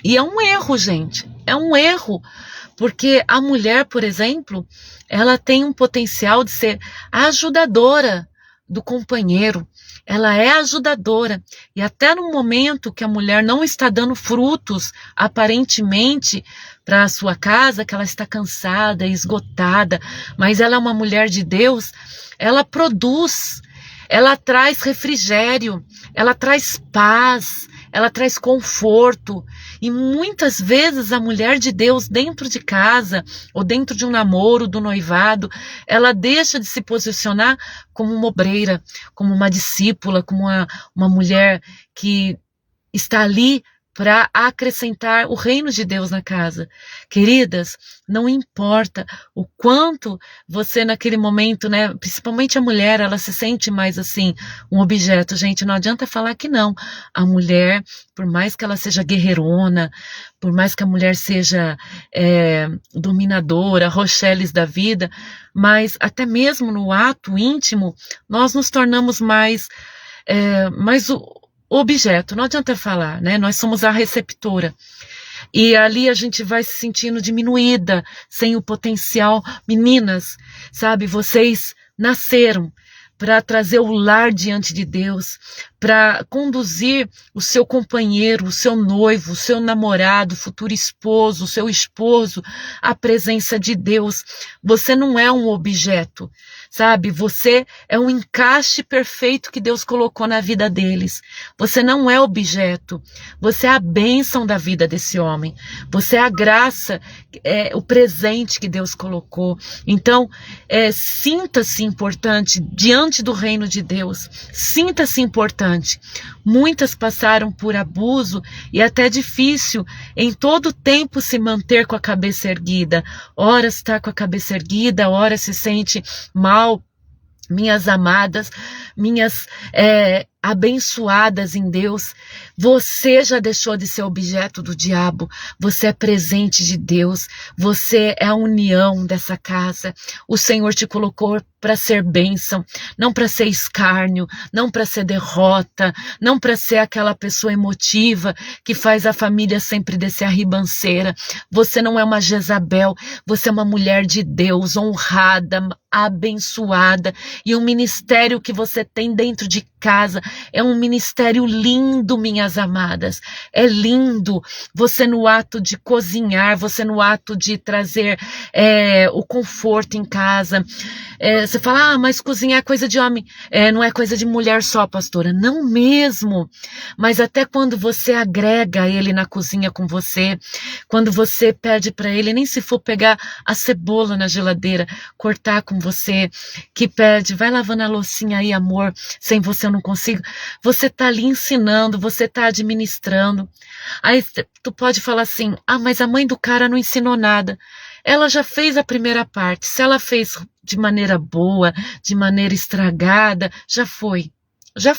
E é um erro, gente, é um erro. Porque a mulher, por exemplo, ela tem um potencial de ser ajudadora do companheiro. Ela é ajudadora. E até no momento que a mulher não está dando frutos, aparentemente, para a sua casa, que ela está cansada, esgotada, mas ela é uma mulher de Deus, ela produz, ela traz refrigério, ela traz paz, ela traz conforto. E muitas vezes a mulher de Deus dentro de casa, ou dentro de um namoro, do noivado, ela deixa de se posicionar como uma obreira, como uma discípula, como uma mulher que está ali para acrescentar o reino de Deus na casa. Queridas, não importa o quanto você naquele momento, né, principalmente a mulher, ela se sente mais assim, um objeto. Gente, não adianta falar que não. A mulher, por mais que ela seja guerreirona, por mais que a mulher seja dominadora, Rocheles da vida, mas até mesmo no ato íntimo, nós nos tornamos mais objeto, não adianta falar, né? Nós somos a receptora. E ali a gente vai se sentindo diminuída, sem o potencial. Meninas, sabe, vocês nasceram para trazer o lar diante de Deus, para conduzir o seu companheiro, o seu noivo, o seu namorado, o futuro esposo, o seu esposo à presença de Deus. Você não é um objeto, sabe? Você é um encaixe perfeito que Deus colocou na vida deles. Você não é objeto. Você é a bênção da vida desse homem. Você é a graça, o presente que Deus colocou. Então, sinta-se importante diante do reino de Deus. Sinta-se importante. Muitas passaram por abuso e até difícil em todo tempo se manter com a cabeça erguida. Ora está com a cabeça erguida, ora se sente mal. Minhas amadas, minhas abençoadas em Deus, você já deixou de ser objeto do diabo, você é presente de Deus, você é a união dessa casa. O Senhor te colocou para ser bênção, não para ser escárnio, não para ser derrota, não para ser aquela pessoa emotiva que faz a família sempre descer a ribanceira. Você não é uma Jezabel, você é uma mulher de Deus, honrada, abençoada, e o ministério que você tem dentro de casa é um ministério lindo, minhas amadas. É lindo. Você no ato de cozinhar, você no ato de trazer o conforto em casa. Você fala, mas cozinhar é coisa de homem. Não é coisa de mulher só, pastora. Não mesmo. Mas até quando você agrega ele na cozinha com você, quando você pede para ele, nem se for pegar a cebola na geladeira, cortar com você, que pede, vai lavando a loucinha aí, amor, sem você eu não consigo. Você tá ali ensinando, você tá administrando. Aí tu pode falar assim, mas a mãe do cara não ensinou nada. Ela já fez a primeira parte. Se ela fez de maneira boa, de maneira estragada, já foi. Já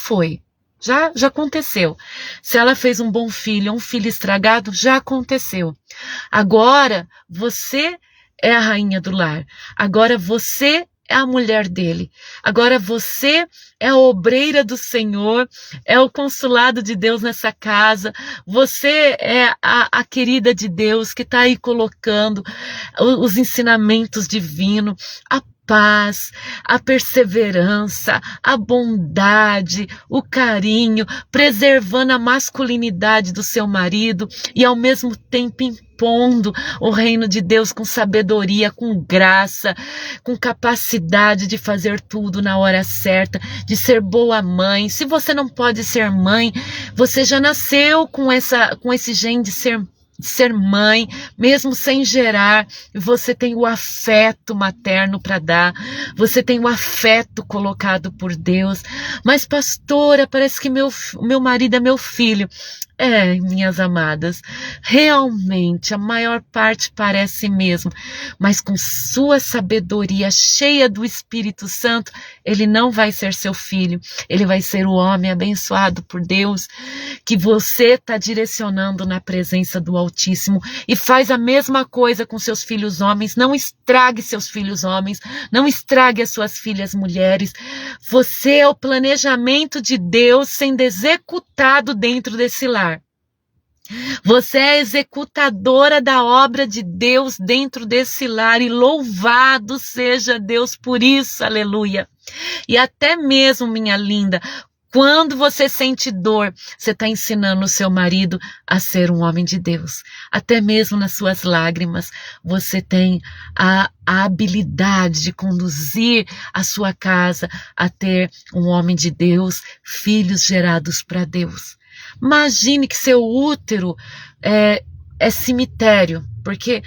aconteceu. Se ela fez um bom filho, um filho estragado, já aconteceu. Agora, você é a rainha do lar. Agora você é a mulher dele. Agora você é a obreira do Senhor, é o consulado de Deus nessa casa. Você é a querida de Deus que está aí colocando os ensinamentos divinos, a paz, a perseverança, a bondade, o carinho, preservando a masculinidade do seu marido e ao mesmo tempo impondo o reino de Deus com sabedoria, com graça, com capacidade de fazer tudo na hora certa, de ser boa mãe. Se você não pode ser mãe, você já nasceu com esse gene de ser mãe, mesmo sem gerar. Você tem o afeto materno para dar, você tem o afeto colocado por Deus. Mas pastora, parece que meu marido é meu filho. Minhas amadas, realmente a maior parte parece mesmo, mas com sua sabedoria cheia do Espírito Santo, ele não vai ser seu filho, ele vai ser o homem abençoado por Deus, que você está direcionando na presença do Altíssimo. E faz a mesma coisa com seus filhos homens. Não estrague seus filhos homens, não estrague as suas filhas mulheres. Você é o planejamento de Deus sendo executado dentro desse lar. Você é a executadora da obra de Deus dentro desse lar e louvado seja Deus por isso, aleluia. E até mesmo, minha linda, quando você sente dor, você está ensinando o seu marido a ser um homem de Deus. Até mesmo nas suas lágrimas, você tem a habilidade de conduzir a sua casa a ter um homem de Deus, filhos gerados para Deus. Imagine que seu útero é cemitério, porque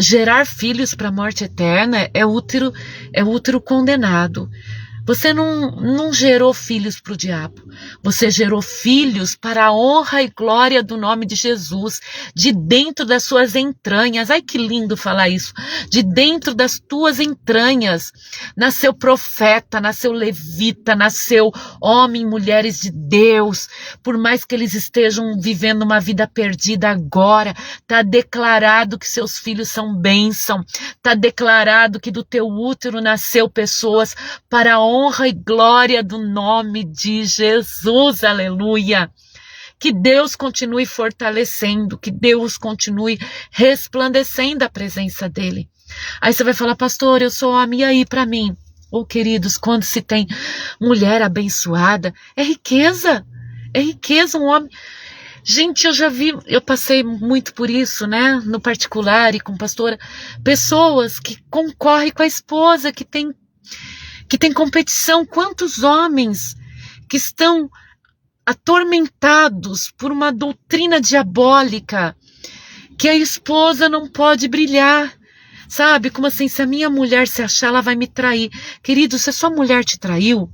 gerar filhos para a morte eterna é útero condenado. Você não gerou filhos para o diabo. Você gerou filhos para a honra e glória do nome de Jesus, de dentro das suas entranhas. Ai, que lindo falar isso. De dentro das tuas entranhas nasceu profeta, nasceu levita, nasceu homem e mulheres de Deus. Por mais que eles estejam vivendo uma vida perdida agora, está declarado que seus filhos são bênção. Está declarado que do teu útero nasceu pessoas para a honra e glória do nome de Jesus, aleluia. Que Deus continue fortalecendo, que Deus continue resplandecendo a presença dele. Aí você vai falar, pastor, eu sou homem, e aí para mim? Oh, queridos, quando se tem mulher abençoada, é riqueza um homem. Gente, eu passei muito por isso, né, no particular e com pastora, pessoas que concorrem com a esposa, que tem competição. Quantos homens que estão atormentados por uma doutrina diabólica, que a esposa não pode brilhar, sabe? Como assim, se a minha mulher se achar, ela vai me trair. Querido, se a sua mulher te traiu,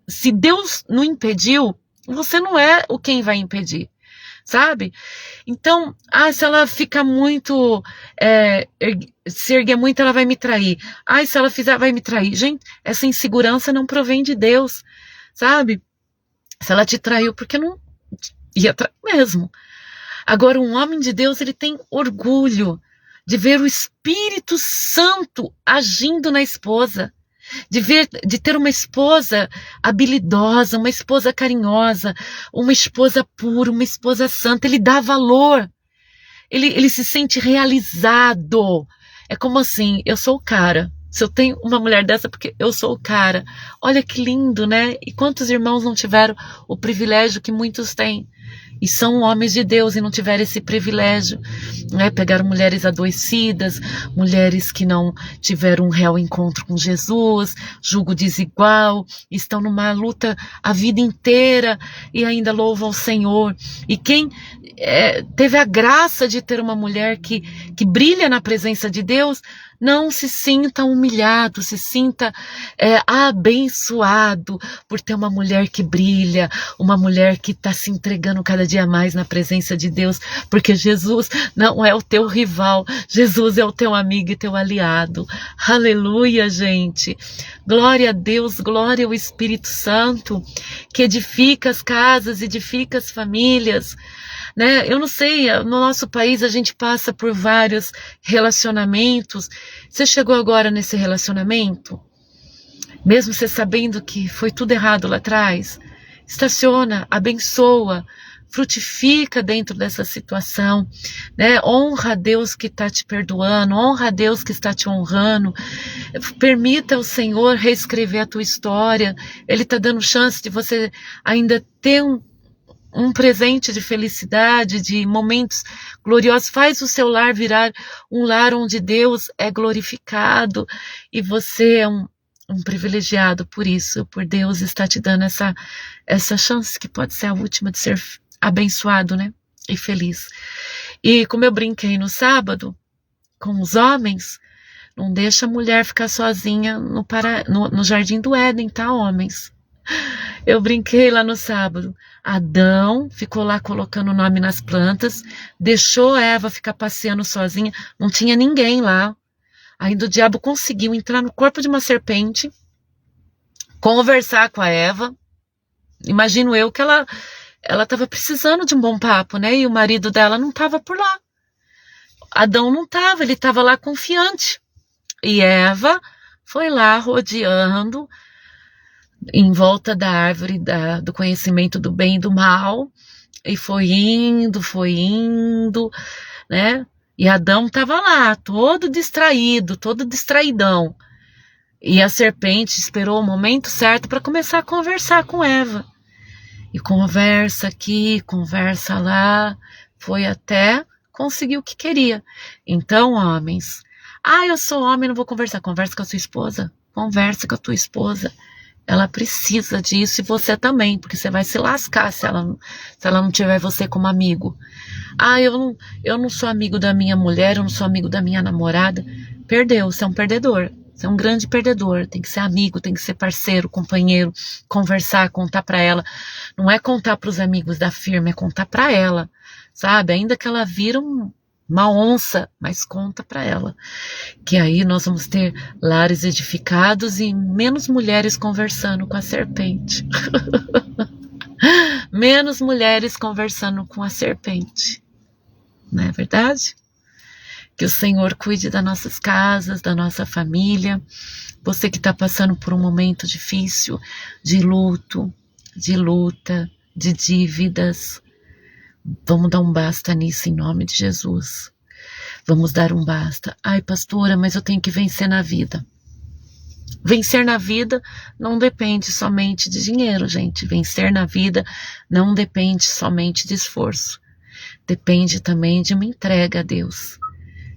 se Deus não impediu, você não é quem vai impedir, sabe? Então, se ela fica muito, se erguer muito, ela vai me trair. Se ela fizer, vai me trair. Gente, essa insegurança não provém de Deus, sabe? Se ela te traiu, porque não ia trair mesmo. Agora, um homem de Deus, ele tem orgulho de ver o Espírito Santo agindo na esposa. De ter uma esposa habilidosa, uma esposa carinhosa, uma esposa pura, uma esposa santa. Ele dá valor, ele se sente realizado. É como assim, eu sou o cara. Se eu tenho uma mulher dessa, porque eu sou o cara. Olha que lindo, né? E quantos irmãos não tiveram o privilégio que muitos têm? E são homens de Deus e não tiveram esse privilégio, né? Pegaram mulheres adoecidas, mulheres que não tiveram um real encontro com Jesus, julgo desigual, estão numa luta a vida inteira e ainda louvam ao Senhor. E quem teve a graça de ter uma mulher que brilha na presença de Deus, não se sinta humilhado, se sinta abençoado por ter uma mulher que brilha, uma mulher que está se entregando cada dia mais na presença de Deus, porque Jesus não é o teu rival, Jesus é o teu amigo e teu aliado. Aleluia, gente. Glória a Deus, glória ao Espírito Santo, que edifica as casas, edifica as famílias. Né? Eu não sei, no nosso país a gente passa por vários relacionamentos. Você chegou agora nesse relacionamento? Mesmo você sabendo que foi tudo errado lá atrás? Estaciona, abençoa, frutifica dentro dessa situação, né? Honra a Deus que está te perdoando, honra a Deus que está te honrando. Permita ao Senhor reescrever a tua história. Ele está dando chance de você ainda ter um presente de felicidade, de momentos gloriosos. Faz o seu lar virar um lar onde Deus é glorificado e você é um privilegiado por isso, por Deus estar te dando essa chance que pode ser a última de ser abençoado, né? E feliz. E como eu brinquei no sábado com os homens, não deixa a mulher ficar sozinha no Jardim do Éden, tá, homens? Eu brinquei lá no sábado. Adão ficou lá colocando o nome nas plantas, deixou Eva ficar passeando sozinha, não tinha ninguém lá. Ainda o diabo conseguiu entrar no corpo de uma serpente, conversar com a Eva. Imagino eu que ela estava precisando de um bom papo, né? E o marido dela não estava por lá. Adão não estava, ele estava lá confiante. E Eva foi lá rodeando em volta da árvore do conhecimento do bem e do mal, E foi indo, né? E Adão estava lá, todo distraído, todo distraidão. E a serpente esperou o momento certo para começar a conversar com Eva. E conversa aqui, conversa lá, foi até conseguir o que queria. Então, homens, eu sou homem, não vou conversar. Conversa com a sua esposa, conversa com a tua esposa. Ela precisa disso e você também, porque você vai se lascar se ela não tiver você como amigo. Eu não sou amigo da minha mulher, eu não sou amigo da minha namorada. Perdeu, você é um perdedor. Você é um grande perdedor, tem que ser amigo, tem que ser parceiro, companheiro, conversar, contar para ela. Não é contar para os amigos da firma, é contar para ela, sabe? Ainda que ela vira uma onça, mas conta para ela. Que aí nós vamos ter lares edificados e menos mulheres conversando com a serpente. Menos mulheres conversando com a serpente. Não é verdade? Que o Senhor cuide das nossas casas, da nossa família. Você que está passando por um momento difícil, de luto, de luta, de dívidas. Vamos dar um basta nisso em nome de Jesus. Vamos dar um basta. Ai, pastora, mas eu tenho que vencer na vida. Vencer na vida não depende somente de dinheiro, gente. Vencer na vida não depende somente de esforço. Depende também de uma entrega a Deus.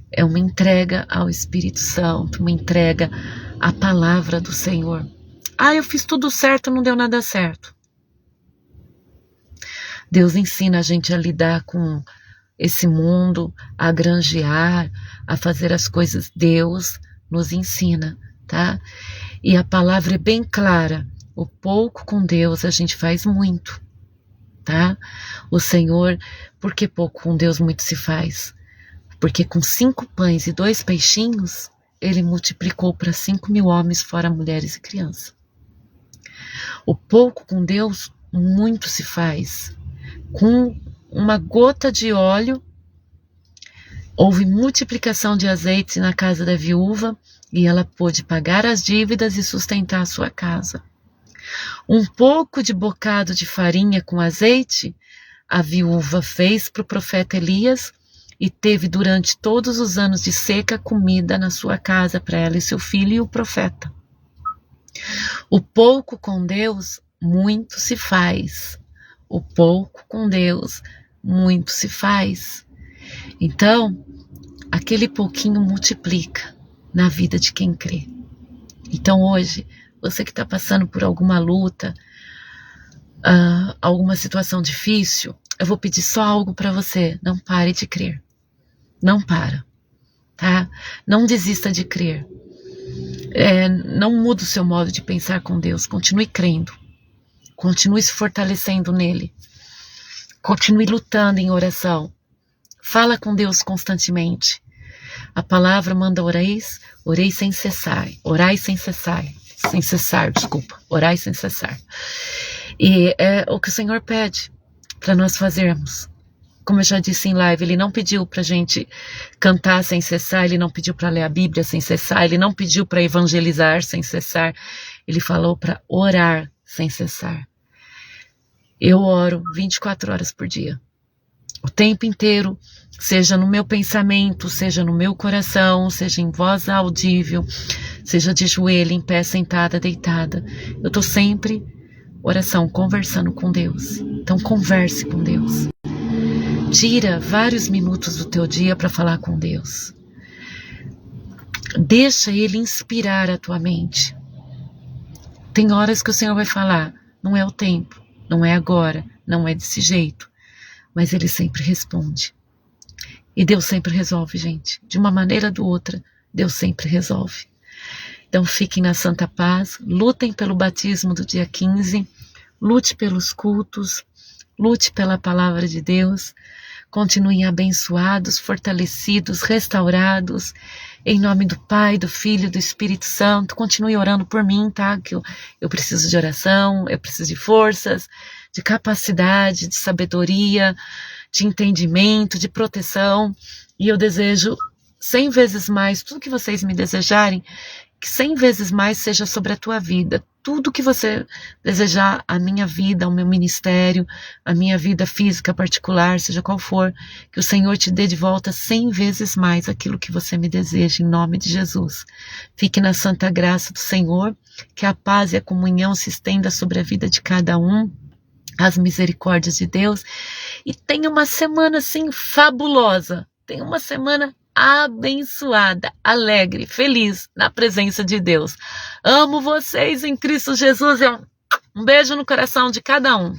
É uma entrega ao Espírito Santo, uma entrega à palavra do Senhor. Eu fiz tudo certo, não deu nada certo. Deus ensina a gente a lidar com esse mundo, a granjear, a fazer as coisas. Deus nos ensina, tá? E a palavra é bem clara. O pouco com Deus a gente faz muito, tá? O Senhor, por que pouco com Deus muito se faz? Porque com 5 pães e 2 peixinhos, ele multiplicou para 5.000 homens, fora mulheres e crianças. O pouco com Deus, muito se faz. Com uma gota de óleo, houve multiplicação de azeite na casa da viúva, e ela pôde pagar as dívidas e sustentar a sua casa. Um pouco de bocado de farinha com azeite, a viúva fez para o profeta Elias, e teve durante todos os anos de seca comida na sua casa para ela e seu filho e o profeta. O pouco com Deus, muito se faz. O pouco com Deus, muito se faz. Então, aquele pouquinho multiplica na vida de quem crê. Então hoje, você que está passando por alguma luta, alguma situação difícil, eu vou pedir só algo para você. Não pare de crer. Não para, tá? Não desista de crer. Não muda o seu modo de pensar com Deus. Continue crendo. Continue se fortalecendo nele. Continue lutando em oração. Fala com Deus constantemente. A palavra manda oreis sem cessar. Orai sem cessar. Sem cessar, desculpa. Orai sem cessar. E é o que o Senhor pede para nós fazermos. Como eu já disse em live, ele não pediu para a gente cantar sem cessar, ele não pediu para ler a Bíblia sem cessar, ele não pediu para evangelizar sem cessar, ele falou para orar sem cessar. Eu oro 24 horas por dia, o tempo inteiro, seja no meu pensamento, seja no meu coração, seja em voz audível, seja de joelho, em pé, sentada, deitada. Eu estou sempre oração, conversando com Deus. Então converse com Deus. Tira vários minutos do teu dia para falar com Deus. Deixa Ele inspirar a tua mente. Tem horas que o Senhor vai falar, não é o tempo, não é agora, não é desse jeito. Mas Ele sempre responde. E Deus sempre resolve, gente. De uma maneira ou de outra, Deus sempre resolve. Então fiquem na santa paz, lutem pelo batismo do dia 15, lute pelos cultos, lute pela palavra de Deus, continuem abençoados, fortalecidos, restaurados, em nome do Pai, do Filho e do Espírito Santo. Continue orando por mim, tá? Que eu preciso de oração, eu preciso de forças, de capacidade, de sabedoria, de entendimento, de proteção, e eu desejo 100 vezes mais, tudo que vocês me desejarem, que 100 vezes mais seja sobre a tua vida. tudo que você desejar, a minha vida, o meu ministério, a minha vida física particular, seja qual for, que o Senhor te dê de volta 100 vezes mais aquilo que você me deseja, em nome de Jesus. Fique na santa graça do Senhor, que a paz e a comunhão se estenda sobre a vida de cada um, as misericórdias de Deus, e tenha uma semana assim fabulosa, tenha uma semana abençoada, alegre, feliz na presença de Deus. Amo vocês em Cristo Jesus. Um beijo no coração de cada um.